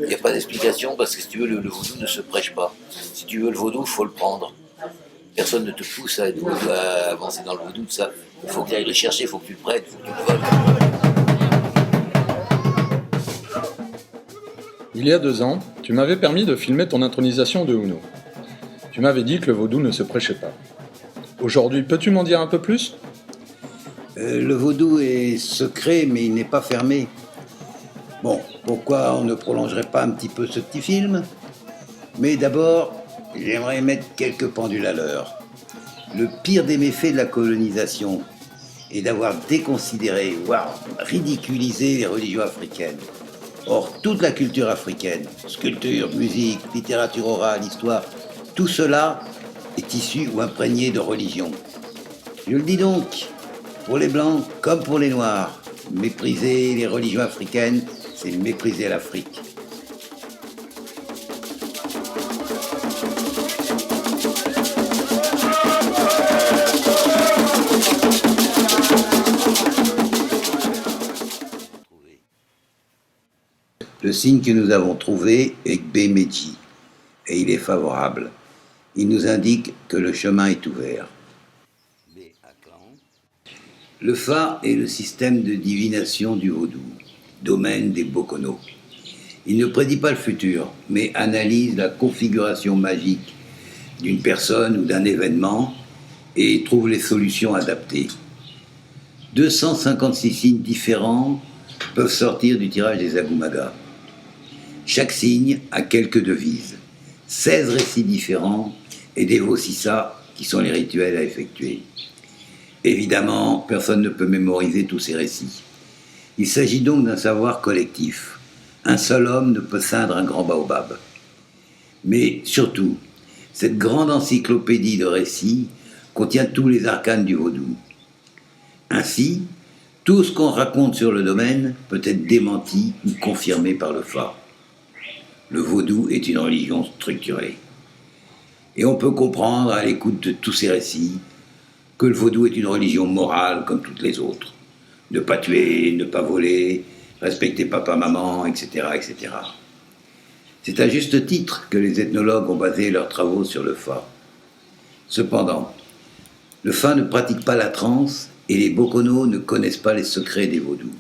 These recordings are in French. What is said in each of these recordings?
Il n'y a pas d'explication parce que si tu veux, le vaudou ne se prêche pas. Si tu veux le vaudou, il faut le prendre. Personne ne te pousse à avancer dans le vaudou, tout ça. Il faut que tu ailles le chercher, il faut que tu le prennes, il faut que tu le voles. Il y a 2 ans, tu m'avais permis de filmer ton intronisation de Uno. Tu m'avais dit que le vaudou ne se prêchait pas. Aujourd'hui, peux-tu m'en dire un peu plus ? Le vaudou est secret, mais il n'est pas fermé. Bon, pourquoi on ne prolongerait pas un petit peu ce petit film ? Mais d'abord, j'aimerais mettre quelques pendules à l'heure. Le pire des méfaits de la colonisation est d'avoir déconsidéré, voire ridiculisé les religions africaines. Or, toute la culture africaine, sculpture, musique, littérature orale, histoire, tout cela est issu ou imprégné de religion. Je le dis donc, pour les Blancs comme pour les Noirs, mépriser les religions africaines, c'est mépriser l'Afrique. Le signe que nous avons trouvé est Gbemeji, et il est favorable. Il nous indique que le chemin est ouvert. Le Fa est le système de divination du vaudou, domaine des Bokono. Il ne prédit pas le futur, mais analyse la configuration magique d'une personne ou d'un événement et trouve les solutions adaptées. 256 signes différents peuvent sortir du tirage des Agumaga. Chaque signe a quelques devises, 16 récits différents et des Vosissa qui sont les rituels à effectuer. Évidemment, personne ne peut mémoriser tous ces récits. Il s'agit donc d'un savoir collectif. Un seul homme ne peut ceindre un grand baobab. Mais surtout, cette grande encyclopédie de récits contient tous les arcanes du vaudou. Ainsi, tout ce qu'on raconte sur le domaine peut être démenti ou confirmé par le Fa. Le vaudou est une religion structurée. Et on peut comprendre à l'écoute de tous ces récits que le vaudou est une religion morale comme toutes les autres. Ne pas tuer, ne pas voler, respecter papa-maman, etc., etc. C'est à juste titre que les ethnologues ont basé leurs travaux sur le Fa. Cependant, le Fa ne pratique pas la transe et les Bokono ne connaissent pas les secrets des vaudous.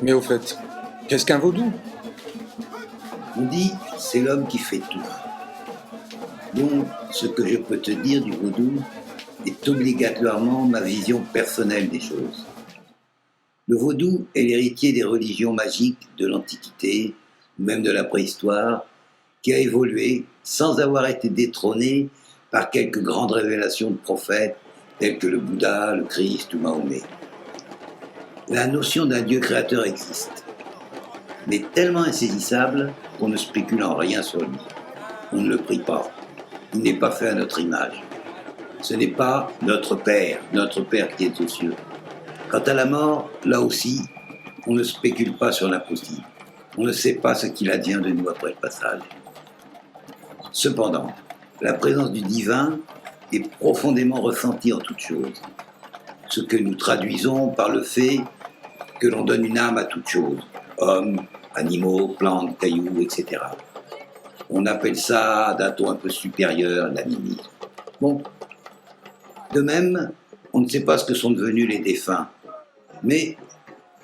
Mais au fait, qu'est-ce qu'un vaudou ? On dit, c'est l'homme qui fait tout. Donc, ce que je peux te dire du vaudou est obligatoirement ma vision personnelle des choses. Le vaudou est l'héritier des religions magiques de l'Antiquité, ou même de la préhistoire, qui a évolué sans avoir été détrôné par quelques grandes révélations de prophètes tels que le Bouddha, le Christ ou Mahomet. La notion d'un Dieu créateur existe, mais tellement insaisissable qu'on ne spécule en rien sur lui. On ne le prie pas. Il n'est pas fait à notre image. Ce n'est pas notre Père qui est aux cieux. Quant à la mort, là aussi, on ne spécule pas sur l'impossible. On ne sait pas ce qu'il advient de nous après le passage. Cependant, la présence du divin est profondément ressentie en toute chose, ce que nous traduisons par le fait que l'on donne une âme à toute chose, hommes, animaux, plantes, cailloux, etc. On appelle ça, d'un ton un peu supérieur, l'animisme. Bon, de même, on ne sait pas ce que sont devenus les défunts, mais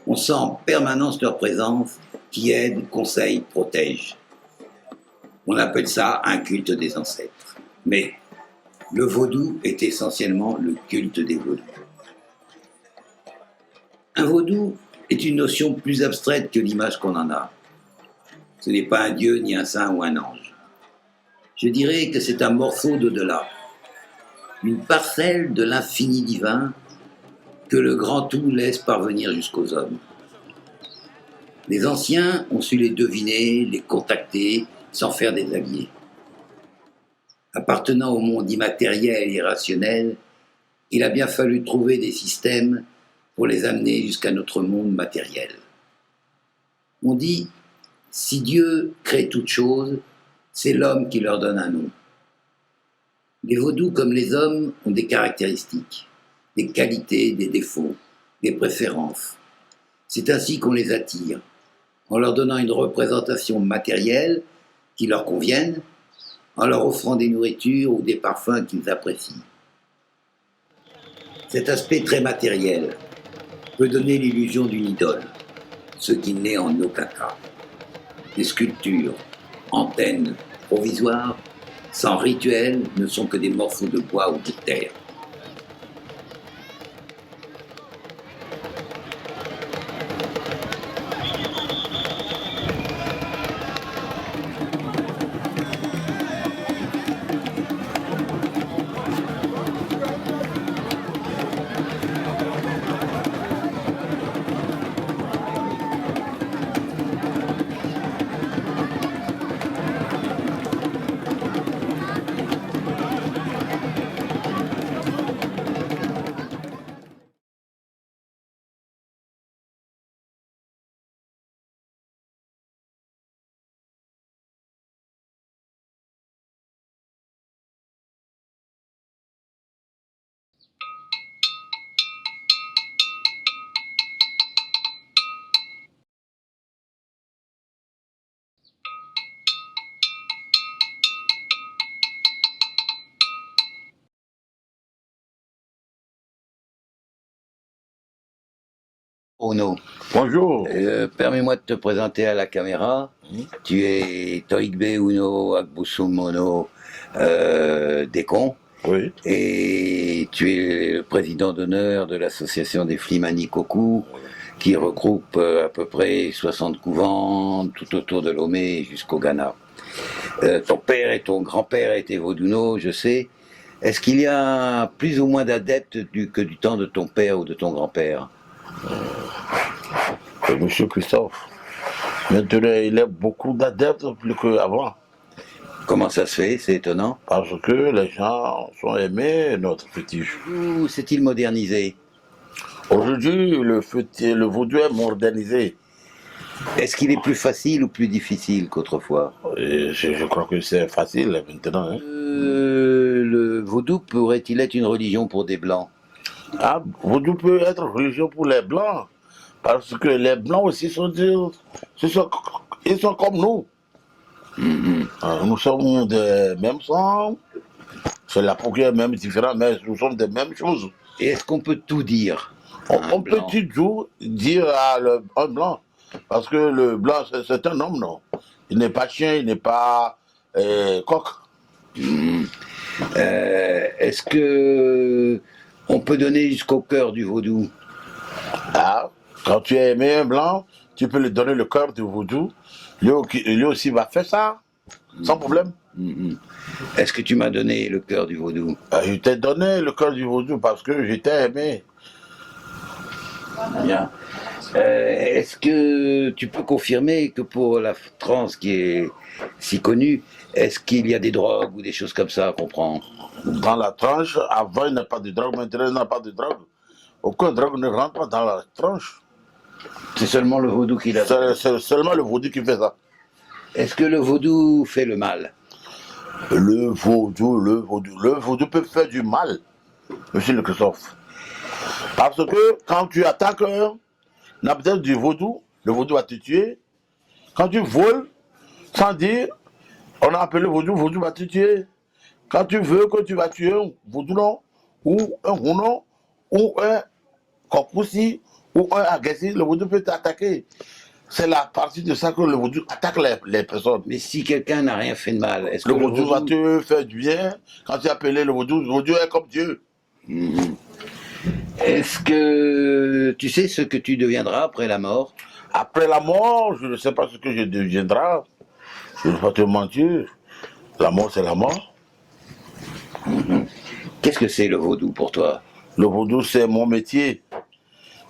on sent en permanence leur présence qui aide, conseille, protège. On appelle ça un culte des ancêtres. Mais le vaudou est essentiellement le culte des vaudous. Un vaudou est une notion plus abstraite que l'image qu'on en a. Ce n'est pas un dieu, ni un saint ou un ange. Je dirais que c'est un morceau d'au-delà, une parcelle de l'infini divin que le grand tout laisse parvenir jusqu'aux hommes. Les anciens ont su les deviner, les contacter, sans faire des alliés. Appartenant au monde immatériel et irrationnel, il a bien fallu trouver des systèmes pour les amener jusqu'à notre monde matériel. On dit, si Dieu crée toutes choses, c'est l'homme qui leur donne un nom. Les vaudous, comme les hommes, ont des caractéristiques, des qualités, des défauts, des préférences. C'est ainsi qu'on les attire, en leur donnant une représentation matérielle qui leur convienne, en leur offrant des nourritures ou des parfums qu'ils apprécient. Cet aspect très matériel peut donner l'illusion d'une idole, ce qui n'est en aucun cas. Des sculptures, antennes provisoires, sans rituel, ne sont que des morceaux de bois ou de terre. Ono, Bonjour. permets-moi de te présenter à la caméra. Tu es Toigbe Uno Agbusumono Dekon. Oui. Et tu es le président d'honneur de l'association des Flimani Koku, qui regroupe à peu près 60 couvents tout autour de Lomé jusqu'au Ghana. Ton père et ton grand-père étaient vaudounos, je sais. Est-ce qu'il y a plus ou moins d'adeptes que du temps de ton père ou de ton grand-père? Monsieur Christophe, maintenant il y a beaucoup d'adeptes plus qu'avant. Comment ça se fait? C'est étonnant. Parce que les gens sont aimés notre fétiche. Où s'est-il modernisé? Aujourd'hui, le vaudou est modernisé. Est-ce qu'il est plus facile ou plus difficile qu'autrefois? Et je crois que c'est facile maintenant. Hein. Le vaudou pourrait-il être une religion pour des blancs? Ah, vaudou peut être religion pour les blancs. Parce que les blancs aussi ils sont comme nous. Nous sommes des mêmes sang. C'est la peau qui est même différente, mais nous sommes des mêmes choses. Et est-ce qu'on peut tout dire? On peut tout dire à un blanc. Parce que le blanc, c'est un homme, non. Il n'est pas chien, il n'est pas coq. Est-ce que on peut donner jusqu'au cœur du vaudou? Ah, quand tu as aimé un blanc, tu peux lui donner le cœur du vaudou. Lui aussi va faire ça, sans problème. Est-ce que tu m'as donné le cœur du vaudou? Je t'ai donné le cœur du vaudou parce que je t'ai aimé. Bien. Est-ce que tu peux confirmer que pour la trance qui est si connue, Est-ce qu'il y a des drogues ou des choses comme ça qu'on prend? Dans la tranche, avant il n'y a pas de drogue, maintenant il n'y a pas de drogue. Aucune drogue ne rentre pas dans la tranche. C'est seulement le vaudou qui l'a. C'est seulement le vaudou qui fait ça. Est-ce que le vaudou fait le mal? Le vaudou peut faire du mal, monsieur le Christophe. Parce que quand tu attaques un adepte du vaudou, le vaudou va te tuer. Quand tu voles, sans dire, on a appelé le vaudou va te tuer. Quand tu veux que tu vas tuer un vaudou non, ou un rounon, ou un copoussi, ou un agressif, le vaudou peut t'attaquer. C'est la partie de ça que le vaudou attaque les personnes. Mais si quelqu'un n'a rien fait de mal, est-ce que Le vaudou va te faire du bien. Quand tu as appelé le vaudou est comme Dieu. Est-ce que tu sais ce que tu deviendras après la mort? Après la mort, je ne sais pas ce que je deviendrai. Je ne vais pas te mentir. La mort, c'est la mort. Qu'est-ce que c'est le vaudou pour toi? Le vaudou, c'est mon métier.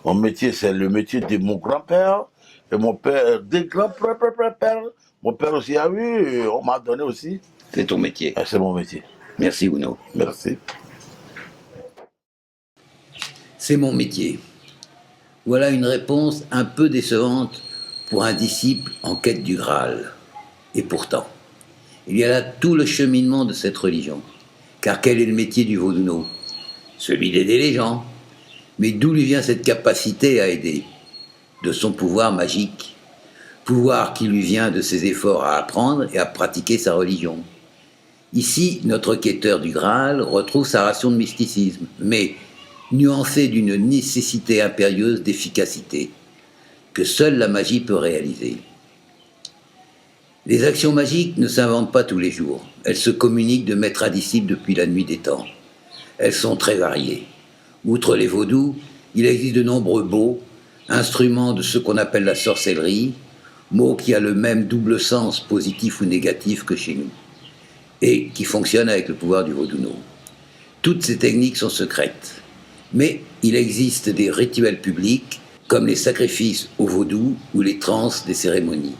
Mon métier, c'est le métier de mon grand-père et mon père, des grands-pères. Mon père aussi a eu, on m'a donné aussi. C'est ton métier. C'est mon métier. Merci Ouno. Merci. C'est mon métier. Voilà une réponse un peu décevante pour un disciple en quête du Graal. Et pourtant, il y a là tout le cheminement de cette religion. Car quel est le métier du vaudouno? Celui d'aider les gens. Mais d'où lui vient cette capacité à aider? De son pouvoir magique. Pouvoir qui lui vient de ses efforts à apprendre et à pratiquer sa religion. Ici, notre quêteur du Graal retrouve sa ration de mysticisme, mais nuancée d'une nécessité impérieuse d'efficacité, que seule la magie peut réaliser. Les actions magiques ne s'inventent pas tous les jours. Elles se communiquent de maître à disciple depuis la nuit des temps. Elles sont très variées. Outre les vaudous, il existe de nombreux baux, instruments de ce qu'on appelle la sorcellerie, mot qui a le même double sens positif ou négatif que chez nous, et qui fonctionne avec le pouvoir du vaudouno. Toutes ces techniques sont secrètes, mais il existe des rituels publics, comme les sacrifices au vaudou ou les transes des cérémonies.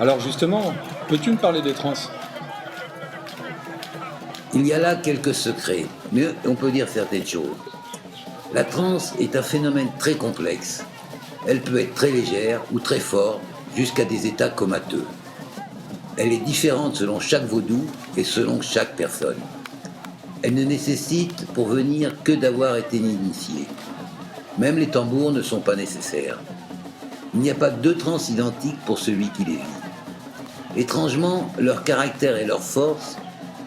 Alors justement, peux-tu me parler des trans? Il y a là quelques secrets, mais on peut dire certaines choses. La transe est un phénomène très complexe. Elle peut être très légère ou très forte, jusqu'à des états comateux. Elle est différente selon chaque vaudou et selon chaque personne. Elle ne nécessite pour venir que d'avoir été initié. Même les tambours ne sont pas nécessaires. Il n'y a pas deux trans identiques pour celui qui les vit. Étrangement, leur caractère et leur force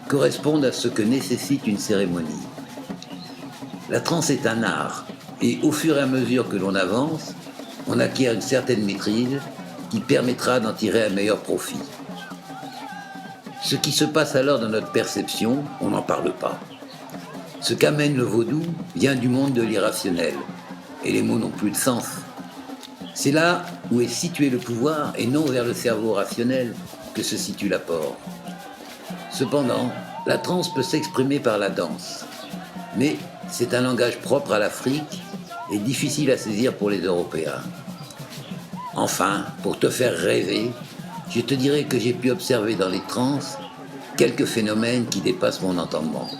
correspondent à ce que nécessite une cérémonie. La transe est un art, et au fur et à mesure que l'on avance, on acquiert une certaine maîtrise qui permettra d'en tirer un meilleur profit. Ce qui se passe alors dans notre perception, on n'en parle pas. Ce qu'amène le vaudou vient du monde de l'irrationnel, et les mots n'ont plus de sens. C'est là où est situé le pouvoir, et non vers le cerveau rationnel, que se situe l'apport. Cependant, la transe peut s'exprimer par la danse. Mais c'est un langage propre à l'Afrique et difficile à saisir pour les Européens. Enfin, pour te faire rêver, je te dirais que j'ai pu observer dans les trans quelques phénomènes qui dépassent mon entendement.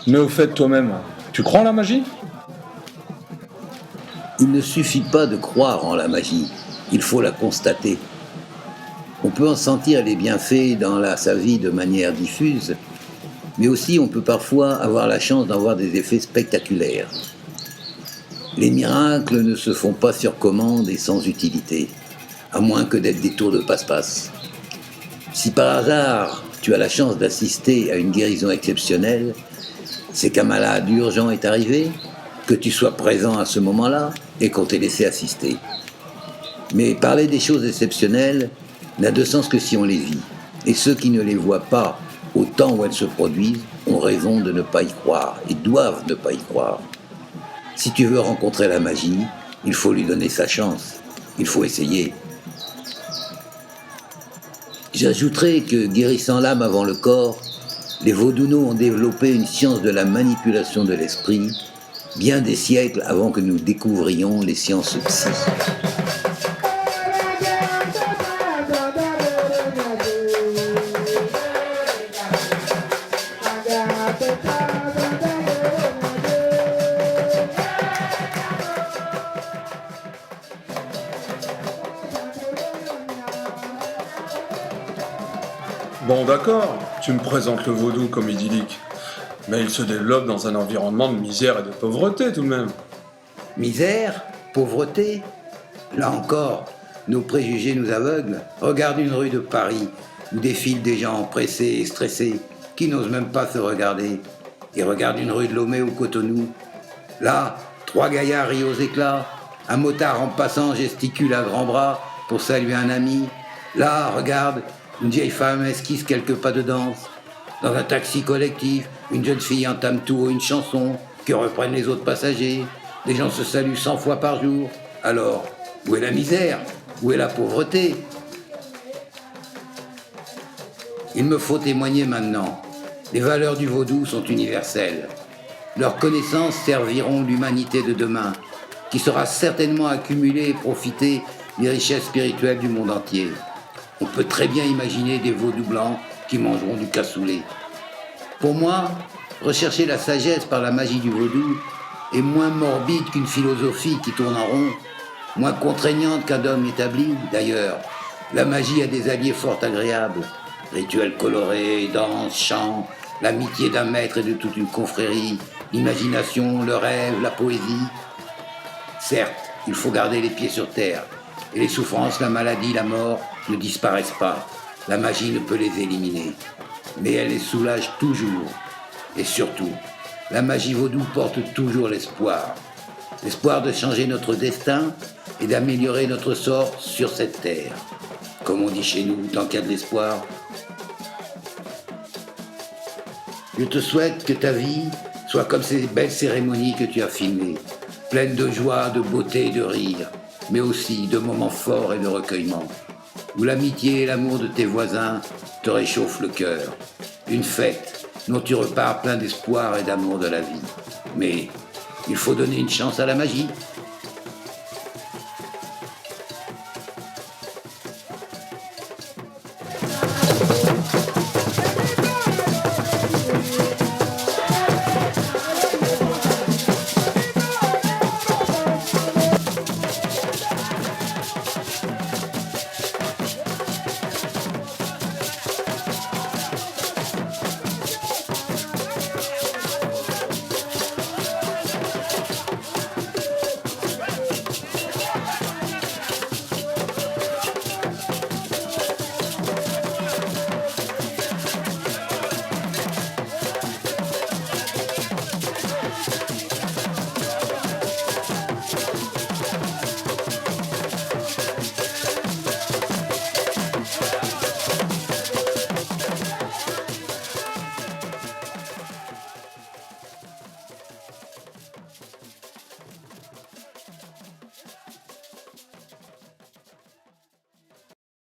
Mais au fait, toi-même, tu crois en la magie? Il ne suffit pas de croire en la magie, il faut la constater. On peut en sentir les bienfaits dans sa vie de manière diffuse, mais aussi on peut parfois avoir la chance d'en voir des effets spectaculaires. Les miracles ne se font pas sur commande et sans utilité, à moins que d'être des tours de passe-passe. Si par hasard tu as la chance d'assister à une guérison exceptionnelle, c'est qu'un malade urgent est arrivé, que tu sois présent à ce moment-là et qu'on t'ait laissé assister. Mais parler des choses exceptionnelles n'a de sens que si on les vit. Et ceux qui ne les voient pas au temps où elles se produisent ont raison de ne pas y croire et doivent ne pas y croire. Si tu veux rencontrer la magie, il faut lui donner sa chance. Il faut essayer. J'ajouterai que, guérissant l'âme avant le corps, les vaudounos ont développé une science de la manipulation de l'esprit, bien des siècles avant que nous découvrions les sciences psy. Bon d'accord, tu me présentes le vaudou comme idyllique, mais il se développe dans un environnement de misère et de pauvreté tout de même. Misère, pauvreté, là encore, nos préjugés nous aveuglent. Regarde une rue de Paris où défilent des gens pressés et stressés qui n'osent même pas se regarder. Et regarde une rue de Lomé ou Cotonou. Là, 3 gaillards rient aux éclats, un motard en passant gesticule à grands bras pour saluer un ami. Là, regarde, une vieille femme esquisse quelques pas de danse. Dans un taxi collectif, une jeune fille entame tout haut une chanson que reprennent les autres passagers. Les gens se saluent 100 fois par jour. Alors, où est la misère? Où est la pauvreté? Il me faut témoigner maintenant. Les valeurs du vaudou sont universelles. Leurs connaissances serviront l'humanité de demain, qui saura certainement accumuler et profiter des richesses spirituelles du monde entier. On peut très bien imaginer des vaudous blancs qui mangeront du cassoulet. Pour moi, rechercher la sagesse par la magie du vaudou est moins morbide qu'une philosophie qui tourne en rond, moins contraignante qu'un dogme établi. D'ailleurs, la magie a des alliés fort agréables. Rituels colorés, danses, chants, l'amitié d'un maître et de toute une confrérie, l'imagination, le rêve, la poésie. Certes, il faut garder les pieds sur terre, et les souffrances, la maladie, la mort ne disparaissent pas. La magie ne peut les éliminer, mais elle les soulage toujours. Et surtout, la magie vaudou porte toujours l'espoir. L'espoir de changer notre destin et d'améliorer notre sort sur cette terre. Comme on dit chez nous, tant qu'il y a de l'espoir. Je te souhaite que ta vie soit comme ces belles cérémonies que tu as filmées, pleines de joie, de beauté et de rire, mais aussi de moments forts et de recueillement, où l'amitié et l'amour de tes voisins te réchauffent le cœur. Une fête dont tu repars plein d'espoir et d'amour de la vie. Mais il faut donner une chance à la magie.